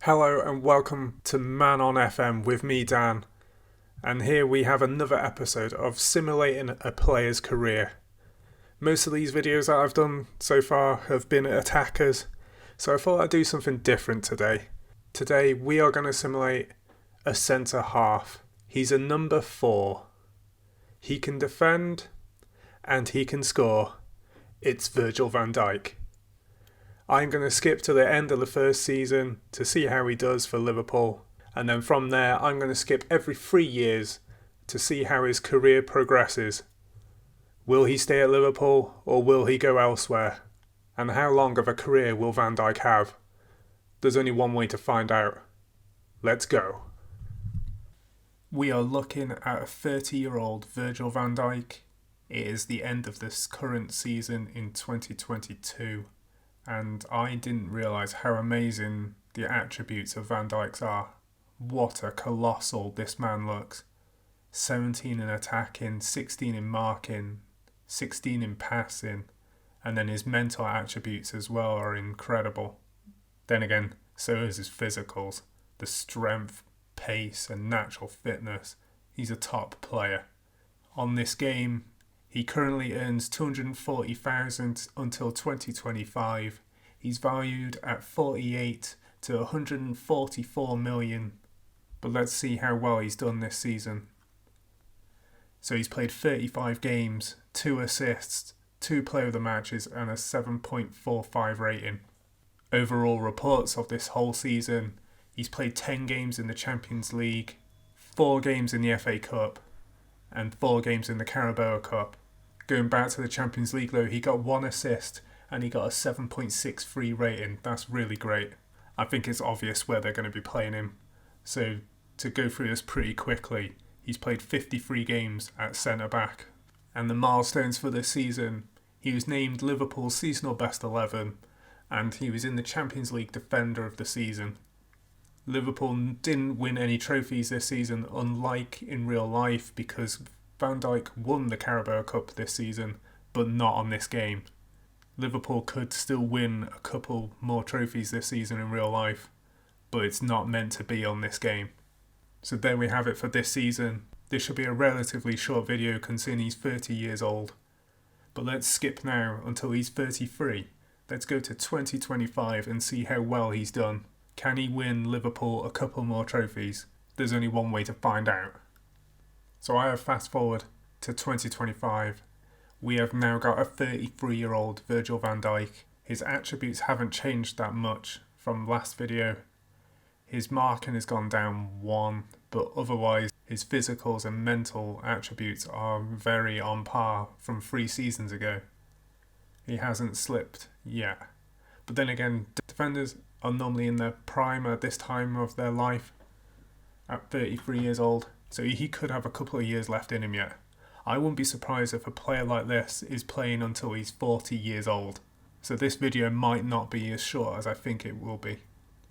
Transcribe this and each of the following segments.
Hello and welcome to Man on FM with me, Dan. And here we have another episode of simulating a player's career. Most of these videos that I've done so far have been attackers, so I thought I'd do something different today. Today we are going to simulate a centre half. He's a number 4. He can defend and he can score. It's Virgil van Dijk. I'm going to skip to the end of the first season to see how he does for Liverpool, and then from there I'm going to skip every 3 years to see how his career progresses. Will he stay at Liverpool or will he go elsewhere? And how long of a career will Van Dijk have? There's only one way to find out. Let's go. We are looking at a 30-year-old Virgil van Dijk. It is the end of this current season in 2022. And I didn't realise how amazing the attributes of Van Dijk's are. What a colossal this man looks. 17 in attacking, 16 in marking, 16 in passing, and then his mental attributes as well are incredible. Then again, so is his physicals, the strength, pace and natural fitness. He's a top player. On this game, he currently earns $240,000 until 2025. He's valued at 48 to 144 million. But let's see how well he's done this season. So he's played 35 games, 2 assists, 2 player of the matches and a 7.45 rating. Overall reports of this whole season, he's played 10 games in the Champions League, 4 games in the FA Cup and 4 games in the Carabao Cup. Going back to the Champions League though, he got 1 assist and he got a 7.63 rating. That's really great. I think it's obvious where they're going to be playing him. So to go through this pretty quickly, he's played 53 games at centre-back. And the milestones for this season, he was named Liverpool's seasonal best 11 and he was in the Champions League Defender of the Season. Liverpool didn't win any trophies this season, unlike in real life, because Van Dijk won the Carabao Cup this season, but not on this game. Liverpool could still win a couple more trophies this season in real life, but it's not meant to be on this game. So there we have it for this season. This should be a relatively short video considering he's 30 years old. But let's skip now until he's 33. Let's go to 2025 and see how well he's done. Can he win Liverpool a couple more trophies? There's only one way to find out. So I have fast forward to 2025. We have now got a 33-year-old Virgil van Dijk. His attributes haven't changed that much from last video. His marking has gone down 1, but otherwise his physicals and mental attributes are very on par from 3 seasons ago. He hasn't slipped yet. But then again, defenders are normally in their prime at this time of their life, at 33 years old. So he could have a couple of years left in him yet. I wouldn't be surprised if a player like this is playing until he's 40 years old. So this video might not be as short as I think it will be.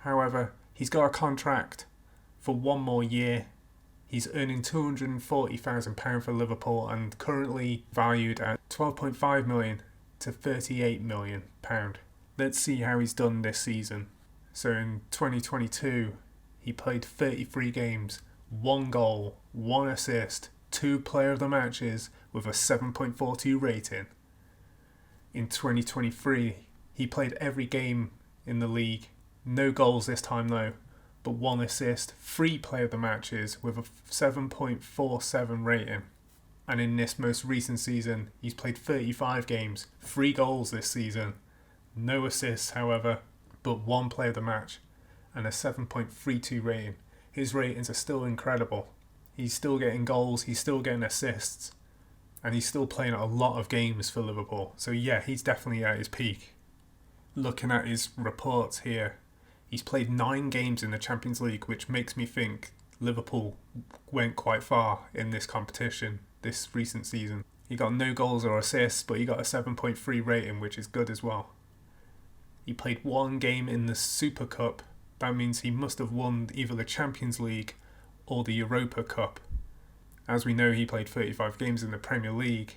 However, he's got a contract for 1 more year. He's earning £240,000 for Liverpool and currently valued at 12.5 million to 38 million pound. Let's see how he's done this season. So in 2022, he played 33 games, 1 goal, 1 assist, 2 player of the matches with a 7.42 rating. In 2023, he played every game in the league. No goals this time though, but 1 assist, 3 player of the matches with a 7.47 rating. And in this most recent season, he's played 35 games, 3 goals this season. No assists, however, but 1 player of the match and a 7.32 rating. His ratings are still incredible. He's still getting goals, he's still getting assists, and he's still playing a lot of games for Liverpool. So yeah, he's definitely at his peak. Looking at his reports here, he's played 9 games in the Champions League, which makes me think Liverpool went quite far in this competition this recent season. He got no goals or assists, but he got a 7.3 rating, which is good as well. He played 1 game in the Super Cup. That means he must have won either the Champions League or the Europa Cup. As we know, he played 35 games in the Premier League.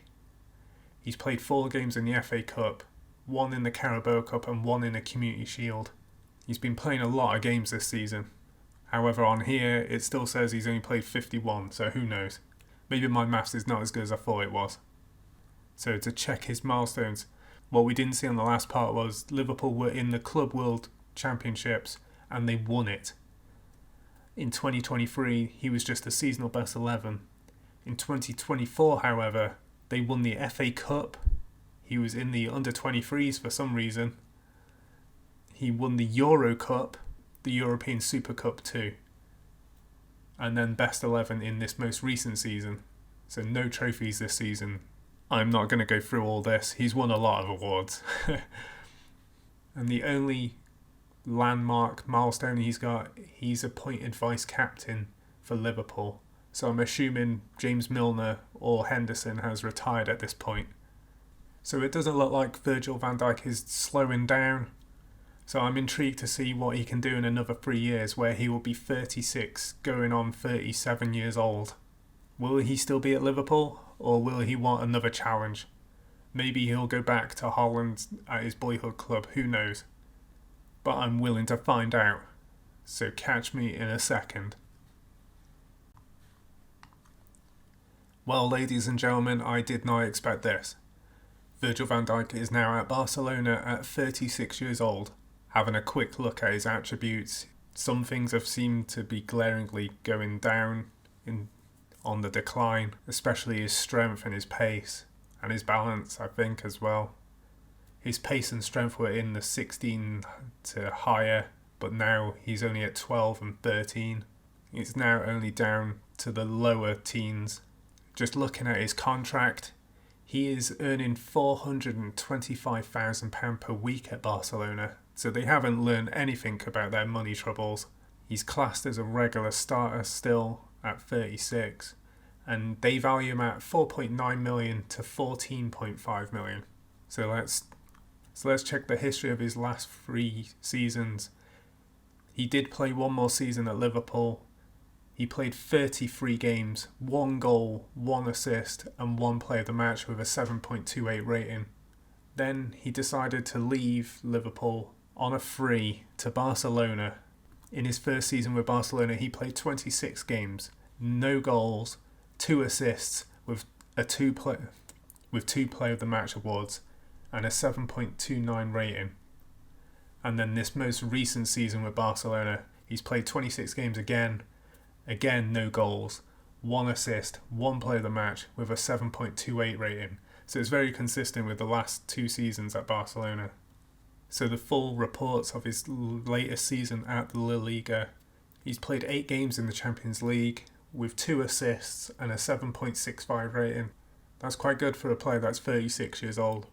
He's played 4 games in the FA Cup, 1 in the Carabao Cup and 1 in the Community Shield. He's been playing a lot of games this season. However, on here, it still says he's only played 51, so who knows? Maybe my maths is not as good as I thought it was. So to check his milestones, what we didn't see on the last part was Liverpool were in the Club World Championships and they won it. In 2023, he was just a seasonal best 11. In 2024, however, they won the FA Cup. He was in the under-23s for some reason. He won the Euro Cup, the European Super Cup too. And then best 11 in this most recent season. So no trophies this season. I'm not going to go through all this. He's won a lot of awards. And the only landmark milestone he's got, he's appointed vice captain for Liverpool. So I'm assuming James Milner or Henderson has retired at this point. So it doesn't look like Virgil Van Dijk is slowing down. So I'm intrigued to see what he can do in another 3 years, where he will be 36 going on 37 years old. Will he still be at Liverpool, or will he want another challenge? Maybe he'll go back to Holland at his boyhood club, who knows? But I'm willing to find out. So catch me in a second. Well, ladies and gentlemen, I did not expect this. Virgil van Dijk is now at Barcelona at 36 years old. Having a quick look at his attributes, some things have seemed to be glaringly going down on the decline, especially his strength and his pace, and his balance, I think, as well. His pace and strength were in the 16 to higher, but now he's only at 12 and 13. It's now only down to the lower teens. Just looking at his contract, he is earning £425,000 per week at Barcelona, so they haven't learned anything about their money troubles. He's classed as a regular starter still at 36, and they value him at 4.9 million to 14.5 million. So let's check the history of his last 3 seasons. He did play one more season at Liverpool. He played 33 games, 1 goal, 1 assist, and 1 play of the match with a 7.28 rating. Then he decided to leave Liverpool on a free to Barcelona. In his first season with Barcelona, he played 26 games, no goals, 2 assists, with 2 play of the match awards, and a 7.29 rating. And then this most recent season with Barcelona, he's played 26 games again, no goals, 1 assist, 1 play of the match with a 7.28 rating. So it's very consistent with the last 2 seasons at Barcelona. So the full reports of his latest season at the La Liga, he's played 8 games in the Champions League with 2 assists and a 7.65 rating. That's quite good for a player that's 36 years old.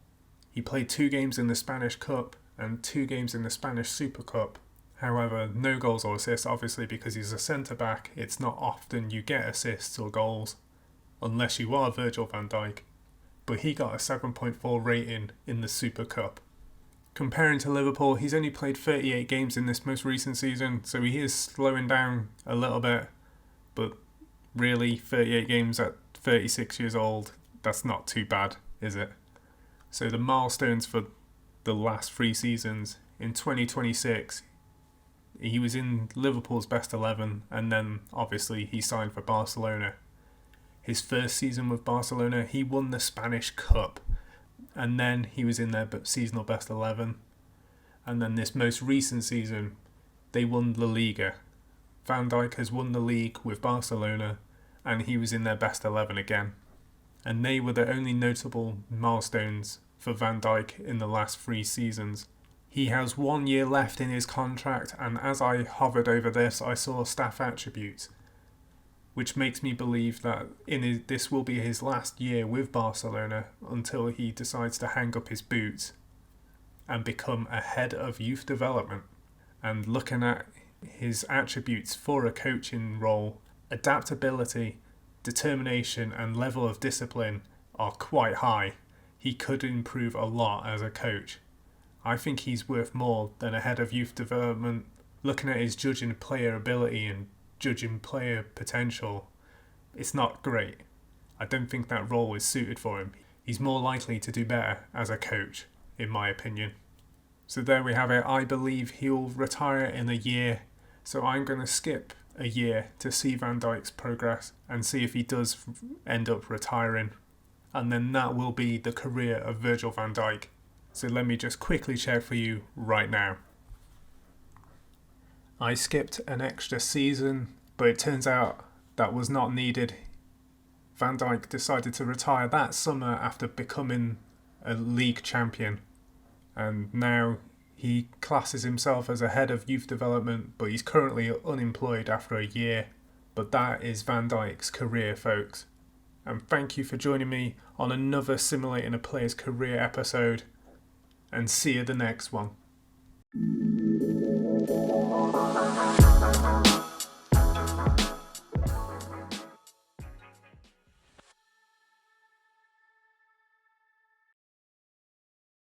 He played 2 games in the Spanish Cup and 2 games in the Spanish Super Cup. However, no goals or assists, obviously, because he's a centre-back. It's not often you get assists or goals, unless you are Virgil van Dijk. But he got a 7.4 rating in the Super Cup. Comparing to Liverpool, he's only played 38 games in this most recent season, so he is slowing down a little bit. But really, 38 games at 36 years old, that's not too bad, is it? So the milestones for the last 3 seasons, in 2026, he was in Liverpool's best 11, and then obviously he signed for Barcelona. His first season with Barcelona, he won the Spanish Cup, and then he was in their seasonal best 11. And then this most recent season, they won La Liga. Van Dijk has won the league with Barcelona, and he was in their best 11 again. And they were the only notable milestones for Van Dijk in the last 3 seasons. He has 1 year left in his contract, and as I hovered over this, I saw staff attributes, which makes me believe that this will be his last year with Barcelona until he decides to hang up his boots and become a head of youth development. And looking at his attributes for a coaching role, adaptability, determination, and level of discipline are quite high. He could improve a lot as a coach. I think he's worth more than a head of youth development. Looking at his judging player ability and judging player potential, it's not great. I don't think that role is suited for him. He's more likely to do better as a coach, in my opinion. So there we have it. I believe he'll retire in a year. So I'm going to skip a year to see Van Dijk's progress and see if he does end up retiring. And then that will be the career of Virgil van Dijk. So let me just quickly check for you right now. I skipped an extra season, but it turns out that was not needed. Van Dijk decided to retire that summer after becoming a league champion. And now he classes himself as a head of youth development, but he's currently unemployed after a year. But that is Van Dijk's career, folks. And thank you for joining me on another Simulating a Player's Career episode. And see you the next one.